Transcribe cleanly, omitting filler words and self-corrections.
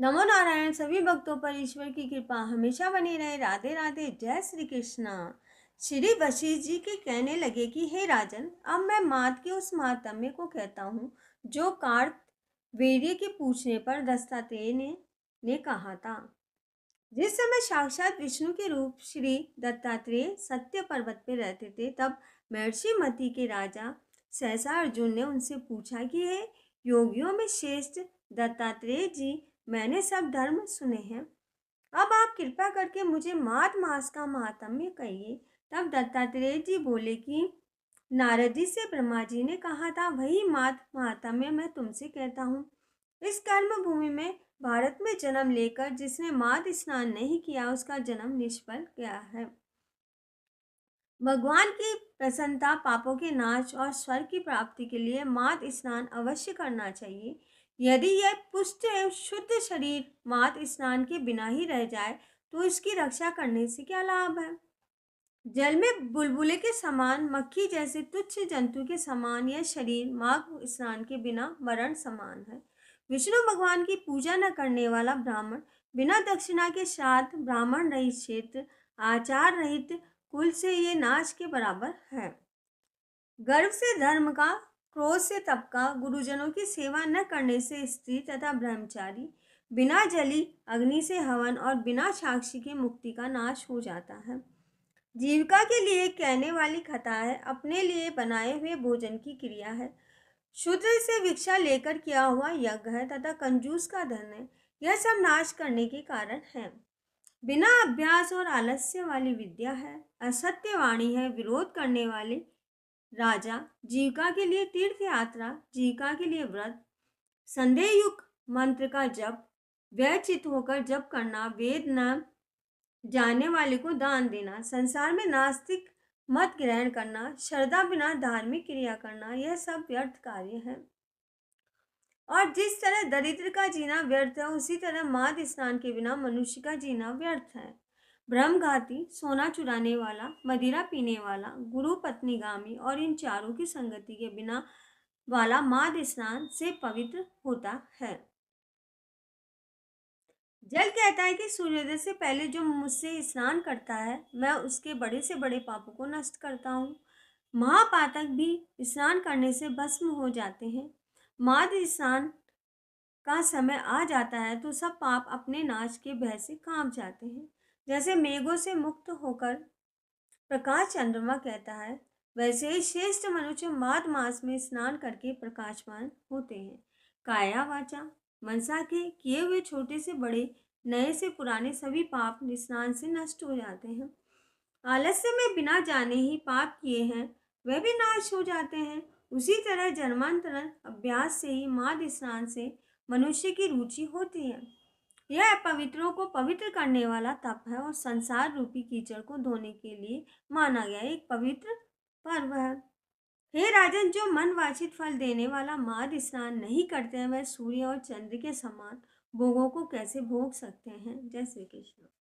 नमो नारायण। सभी भक्तों पर ईश्वर की कृपा हमेशा बनी रहे। राधे राधे। जय श्री कृष्णा। श्री वशिष्ठ जी के कहने लगे कि हे राजन, अब मैं मात के उस महात्म्य को कहता हूँ जो कार्तवीर्य के पूछने पर दत्तात्रेय ने कहा था। जिस समय साक्षात विष्णु के रूप श्री दत्तात्रेय सत्य पर्वत पर रहते थे, तब महर्षि मति के राजा सहसा अर्जुन ने उनसे पूछा कि हे योगियों में श्रेष्ठ दत्तात्रेय जी, मैंने सब धर्म सुने हैं, अब आप कृपा करके मुझे माघ मास का महात्म्य कहिए। तब दत्तात्रेय जी बोले कि नारद जी से ब्रह्मा जी ने कहा था, वही माघ महात्म्य मैं तुमसे कहता हूँ। इस कर्म भूमि में भारत में जन्म लेकर जिसने माघ स्नान नहीं किया, उसका जन्म निष्फल गया है। भगवान की प्रसन्नता, पापों के नाश और स्वर्ग की प्राप्ति के लिए माघ स्नान अवश्य करना चाहिए। यदि यह पुष्ट एवं शुद्ध शरीर माघ स्नान के बिना ही रह जाए तो इसकी रक्षा करने से क्या लाभ है। जल में बुलबुले के समान, मक्खी जैसे तुच्छ जंतु के समान यह शरीर माघ स्नान के बिना मरण समान है। विष्णु भगवान की पूजा न करने वाला ब्राह्मण बिना दक्षिणा के श्राद्ध, ब्राह्मण रहित क्षेत्र, आचार रहित कुल से ये नाश के बराबर है। गर्व से धर्म का, क्रोध से तप का, गुरुजनों की सेवा न करने से स्त्री तथा ब्रह्मचारी, बिना जली अग्नि से हवन और बिना साक्षी के मुक्ति का नाश हो जाता है। जीविका के लिए कहने वाली कथा है, अपने लिए बनाए हुए भोजन की क्रिया है, शूद्र से भिक्षा लेकर किया हुआ यज्ञ है तथा कंजूस का धन है। यह सब नाश करने के कारण है। बिना अभ्यास और आलस्य वाली विद्या है, असत्य वाणी है, विरोध करने वाले राजा, जीविका के लिए तीर्थ यात्रा, जीविका के लिए व्रत, संदेह युक्त मंत्र का जप, व्यचित होकर जप करना, वेद न जानने वाले को दान देना, संसार में नास्तिक मत ग्रहण करना, श्रद्धा बिना धार्मिक क्रिया करना, यह सब व्यर्थ कार्य है। और जिस तरह दरिद्र का जीना व्यर्थ है, उसी तरह माघ स्नान के बिना मनुष्य का जीना व्यर्थ है। ब्रह्मघाती, सोना चुराने वाला, मदिरा पीने वाला, गुरु पत्नीगामी और इन चारों की संगति के बिना वाला माघ स्नान से पवित्र होता है। जल कहता है कि सूर्योदय से पहले जो मुझसे स्नान करता है, मैं उसके बड़े से बड़े पापों को नष्ट करता हूँ। महापातक भी स्नान करने से भस्म हो जाते हैं। माघ स्नान का समय आ जाता है तो सब पाप अपने नाश के भय से कांप जाते हैं। जैसे मेघों से मुक्त होकर प्रकाश चंद्रमा कहता है, वैसे ही श्रेष्ठ मनुष्य माघ मास में स्नान करके प्रकाशमान होते हैं। काया वाचा मनसा के किए हुए छोटे से बड़े, नए से पुराने सभी पाप स्नान से नष्ट हो जाते हैं। आलस्य में बिना जाने ही पाप किए हैं, वह भी नाश हो जाते हैं। उसी तरह जन्मांतरण अभ्यास से ही माघ स्नान से मनुष्य की रुचि होती है। यह अपवित्रों को पवित्र करने वाला तप है और संसार रूपी कीचड़ को धोने के लिए माना गया एक पवित्र पर्व है। हे राजन, जो मन वांछित फल देने वाला माघ स्नान नहीं करते हैं, वह सूर्य और चंद्र के समान भोगों को कैसे भोग सकते हैं। जय श्री कृष्ण।